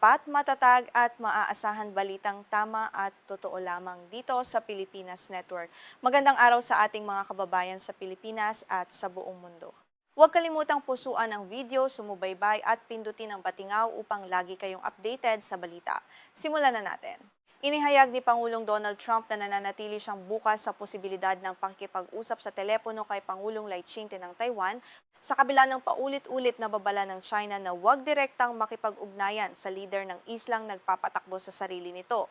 tapat, matatag at maaasahan balitang tama at totoo lamang dito sa Pilipinas Network. Magandang araw sa ating mga kababayan sa Pilipinas at sa buong mundo. Huwag kalimutang pusuan ang video, sumubaybay at pindutin ang batingaw upang lagi kayong updated sa balita. Simulan na natin. Inihayag ni Pangulong Donald Trump na nananatili siyang bukas sa posibilidad ng pakikipag-usap sa telepono kay Pangulong Lai Ching-te ng Taiwan sa kabila ng paulit-ulit na babala ng China na huwag direktang makipag-ugnayan sa leader ng islang nagpapatakbo sa sarili nito.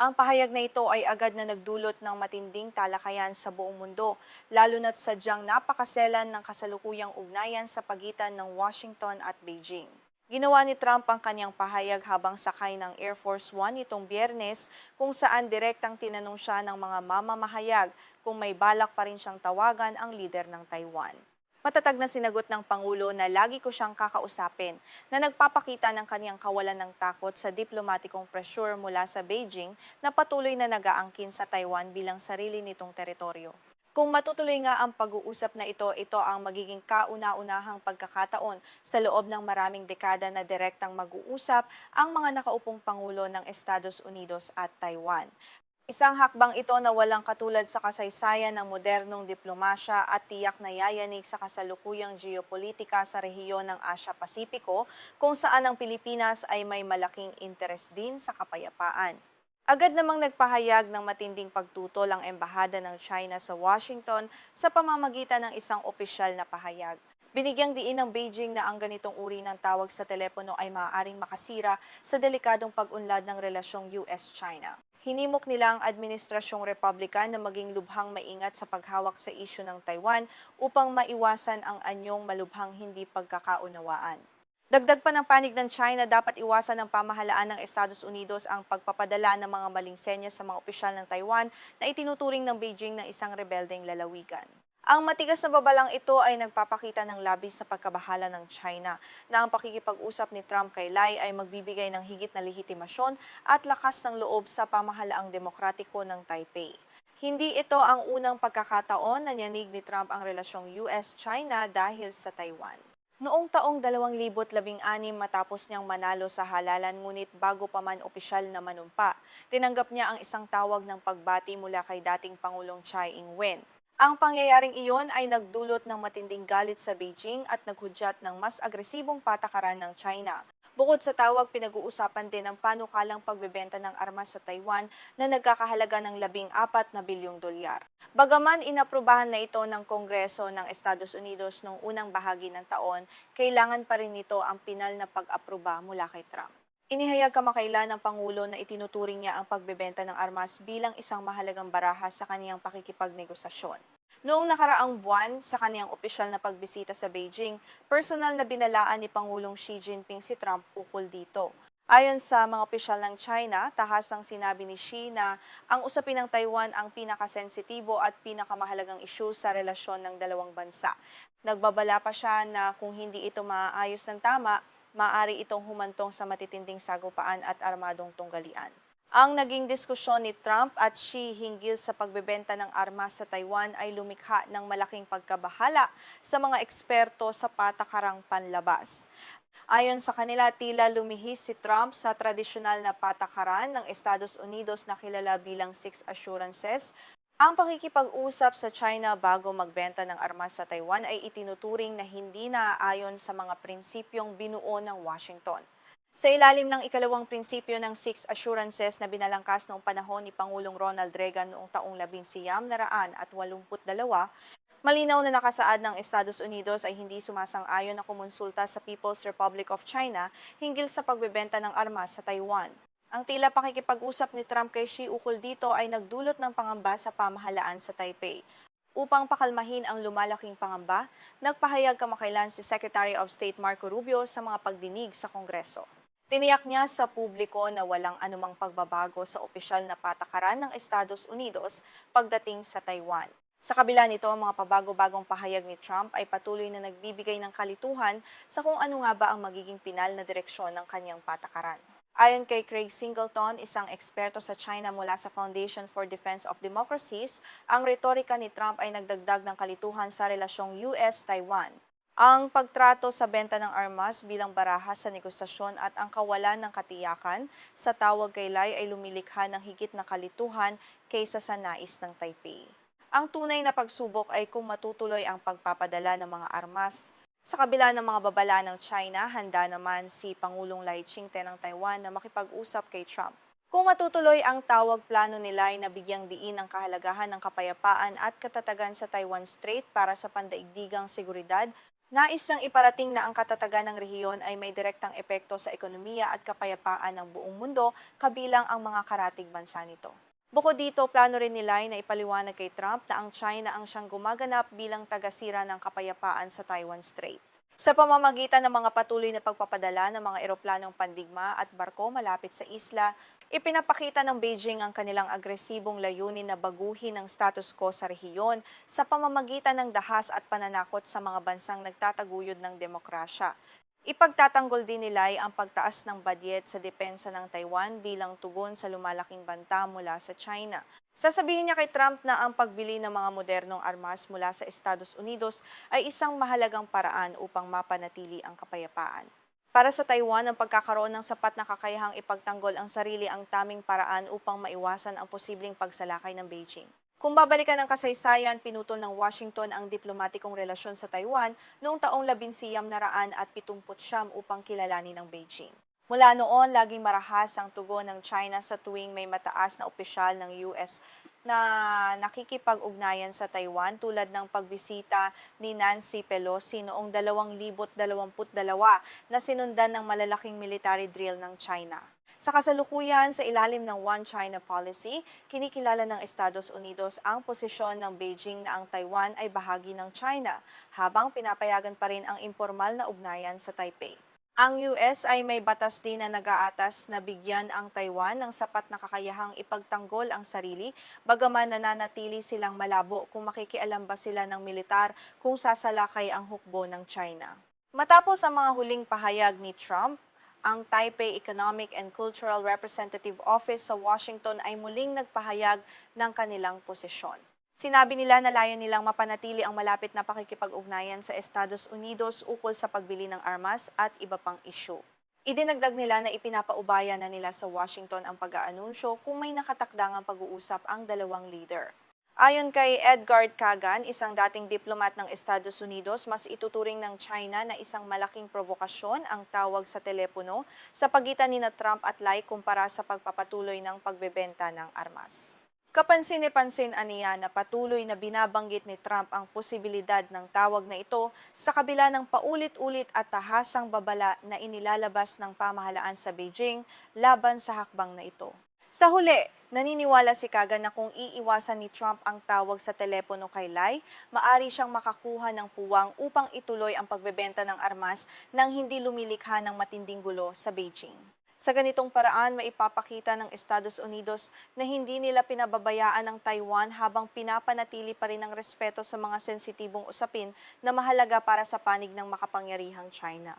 Ang pahayag na ito ay agad na nagdulot ng matinding talakayan sa buong mundo, lalo na't sadyang napakaselan ng kasalukuyang ugnayan sa pagitan ng Washington at Beijing. Ginawa ni Trump ang kanyang pahayag habang sakay ng Air Force One itong Biyernes, kung saan direktang tinanong siya ng mga mamamahayag kung may balak pa rin siyang tawagan ang leader ng Taiwan. Matatag na sinagot ng Pangulo na lagi ko siyang kakausapin, na nagpapakita ng kaniyang kawalan ng takot sa diplomatikong pressure mula sa Beijing na patuloy na nag-aangkin sa Taiwan bilang sarili nitong teritoryo. Kung matutuloy nga ang pag-uusap na ito ang magiging kauna-unahang pagkakataon sa loob ng maraming dekada na direktang mag-uusap ang mga nakaupong Pangulo ng Estados Unidos at Taiwan. Isang hakbang ito na walang katulad sa kasaysayan ng modernong diplomasya at tiyak na yayanig sa kasalukuyang geopolitika sa rehiyon ng Asia-Pasipiko, kung saan ang Pilipinas ay may malaking interes din sa kapayapaan. Agad namang nagpahayag ng matinding pagtutol ang Embahada ng China sa Washington sa pamamagitan ng isang opisyal na pahayag. Binigyang diin ng Beijing na ang ganitong uri ng tawag sa telepono ay maaaring makasira sa delikadong pag-unlad ng relasyong US-China. Hinimok nila ang Administrasyong Republican na maging lubhang maingat sa paghawak sa isyu ng Taiwan upang maiwasan ang anyong malubhang hindi pagkakaunawaan. Dagdag pa ng panig ng China, dapat iwasan ng pamahalaan ng Estados Unidos ang pagpapadala ng mga maling senyas sa mga opisyal ng Taiwan na itinuturing ng Beijing na isang rebeldeng lalawigan. Ang matigas na babalang ito ay nagpapakita ng labis sa pagkabahala ng China na ang pakikipag-usap ni Trump kay Lai ay magbibigay ng higit na lehitimasyon at lakas ng loob sa pamahalaang demokratiko ng Taipei. Hindi ito ang unang pagkakataon na nyanig ni Trump ang relasyong US-China dahil sa Taiwan. Noong taong 2016 matapos niyang manalo sa halalan ngunit bago pa man opisyal na manumpa, tinanggap niya ang isang tawag ng pagbati mula kay dating Pangulong Tsai Ing-wen. Ang pangyayaring iyon ay nagdulot ng matinding galit sa Beijing at naghudyat ng mas agresibong patakaran ng China. Bukod sa tawag, pinag-uusapan din ang panukalang pagbebenta ng armas sa Taiwan na nagkakahalaga ng 14 na bilyong dolyar. Bagaman inaprubahan na ito ng Kongreso ng Estados Unidos noong unang bahagi ng taon, kailangan pa rin nito ang pinal na pag-aproba mula kay Trump. Inihayag kamakailan ng Pangulo na itinuturing niya ang pagbebenta ng armas bilang isang mahalagang baraha sa kaniyang pakikipagnegosasyon. Noong nakaraang buwan, sa kaniyang opisyal na pagbisita sa Beijing, personal na binalaan ni Pangulong Xi Jinping si Trump ukol dito. Ayon sa mga opisyal ng China, tahasang sinabi ni Xi na ang usapin ng Taiwan ang pinakasensitibo at pinakamahalagang isyu sa relasyon ng dalawang bansa. Nagbabala pa siya na kung hindi ito maaayos ng tama, maaari itong humantong sa matitinding sagupaan at armadong tunggalian. Ang naging diskusyon ni Trump at Xi hinggil sa pagbebenta ng armas sa Taiwan ay lumikha ng malaking pagkabahala sa mga eksperto sa patakarang panlabas. Ayon sa kanila, tila lumihis si Trump sa tradisyonal na patakaran ng Estados Unidos na kilala bilang Six Assurances. Ang pakikipag-usap sa China bago magbenta ng armas sa Taiwan ay itinuturing na hindi naaayon sa mga prinsipyong binuo ng Washington. Sa ilalim ng ikalawang prinsipyo ng Six Assurances na binalangkas noong panahon ni Pangulong Ronald Reagan noong taong 1982, malinaw na nakasaad ng Estados Unidos ay hindi sumasang-ayon na kumonsulta sa People's Republic of China hinggil sa pagbebenta ng armas sa Taiwan. Ang tila pakikipag-usap ni Trump kay Xi ukol dito ay nagdulot ng pangamba sa pamahalaan sa Taipei. Upang pakalmahin ang lumalaking pangamba, nagpahayag kamakailan si Secretary of State Marco Rubio sa mga pagdinig sa Kongreso. Tiniyak niya sa publiko na walang anumang pagbabago sa opisyal na patakaran ng Estados Unidos pagdating sa Taiwan. Sa kabila nito, ang mga pabago-bagong pahayag ni Trump ay patuloy na nagbibigay ng kalituhan sa kung ano nga ba ang magiging pinal na direksyon ng kanyang patakaran. Ayon kay Craig Singleton, isang eksperto sa China mula sa Foundation for Defense of Democracies, ang retorika ni Trump ay nagdagdag ng kalituhan sa relasyong US-Taiwan. Ang pagtrato sa benta ng armas bilang baraha sa negosasyon at ang kawalan ng katiyakan sa tawag kay Lai ay lumilikha ng higit na kalituhan kaysa sa nais ng Taipei. Ang tunay na pagsubok ay kung matutuloy ang pagpapadala ng mga armas. Sa kabila ng mga babala ng China, handa naman si Pangulong Lai Ching-te ng Taiwan na makipag-usap kay Trump. Kung matutuloy ang tawag, plano nila ay nabigyang diin ang kahalagahan ng kapayapaan at katatagan sa Taiwan Strait para sa pandaigdigang seguridad. Nais niyang iparating na ang katatagan ng rehiyon ay may direktang epekto sa ekonomiya at kapayapaan ng buong mundo, kabilang ang mga karatig bansa nito. Bukod dito, plano rin nila na ipaliwanag kay Trump na ang China ang siyang gumaganap bilang tagasira ng kapayapaan sa Taiwan Strait. Sa pamamagitan ng mga patuloy na pagpapadala ng mga eroplanong pandigma at barko malapit sa isla, ipinapakita ng Beijing ang kanilang agresibong layunin na baguhin ang status quo sa rehiyon sa pamamagitan ng dahas at pananakot sa mga bansang nagtataguyod ng demokrasya. Ipagtatanggol din nila ang pagtaas ng badyet sa depensa ng Taiwan bilang tugon sa lumalaking banta mula sa China. Sasabihin niya kay Trump na ang pagbili ng mga modernong armas mula sa Estados Unidos ay isang mahalagang paraan upang mapanatili ang kapayapaan. Para sa Taiwan, ang pagkakaroon ng sapat na kakayahang ipagtanggol ang sarili ang taming paraan upang maiwasan ang posibleng pagsalakay ng Beijing. Kung babalikan ng kasaysayan, pinutol ng Washington ang diplomatikong relasyon sa Taiwan noong taong 1979 upang kilalanin ng Beijing. Mula noon, laging marahas ang tugon ng China sa tuwing may mataas na opisyal ng US na nakikipag-ugnayan sa Taiwan tulad ng pagbisita ni Nancy Pelosi noong 2022 na sinundan ng malalaking military drill ng China. Sa kasalukuyan, sa ilalim ng One China policy, kinikilala ng Estados Unidos ang posisyon ng Beijing na ang Taiwan ay bahagi ng China, habang pinapayagan pa rin ang impormal na ugnayan sa Taipei. Ang US ay may batas din na nag-aatas na bigyan ang Taiwan ng sapat na kakayahang ipagtanggol ang sarili, bagaman nananatili silang malabo kung makikialam ba sila ng militar kung sasalakay ang hukbo ng China. Matapos ang mga huling pahayag ni Trump, ang Taipei Economic and Cultural Representative Office sa Washington ay muling nagpahayag ng kanilang posisyon. Sinabi nila na layo nilang mapanatili ang malapit na pakikipag-ugnayan sa Estados Unidos ukol sa pagbili ng armas at iba pang isyu. Idinagdag nila na ipinapaubaya na nila sa Washington ang pag-aanunsyo kung may nakatakdangang pag-uusap ang dalawang leader. Ayon kay Edgar Kagan, isang dating diplomat ng Estados Unidos, mas ituturing ng China na isang malaking provokasyon ang tawag sa telepono sa pagitan ni Trump at Lai kumpara sa pagpapatuloy ng pagbebenta ng armas. Kapansin-pansin aniya na patuloy na binabanggit ni Trump ang posibilidad ng tawag na ito sa kabila ng paulit-ulit at tahasang babala na inilalabas ng pamahalaan sa Beijing laban sa hakbang na ito. Sa huli, naniniwala si Kagan na kung iiwasan ni Trump ang tawag sa telepono kay Lai, maari siyang makakuha ng puwang upang ituloy ang pagbebenta ng armas nang hindi lumilikha ng matinding gulo sa Beijing. Sa ganitong paraan, maipapakita ng Estados Unidos na hindi nila pinababayaan ang Taiwan habang pinapanatili pa rin ang respeto sa mga sensitibong usapin na mahalaga para sa panig ng makapangyarihang China.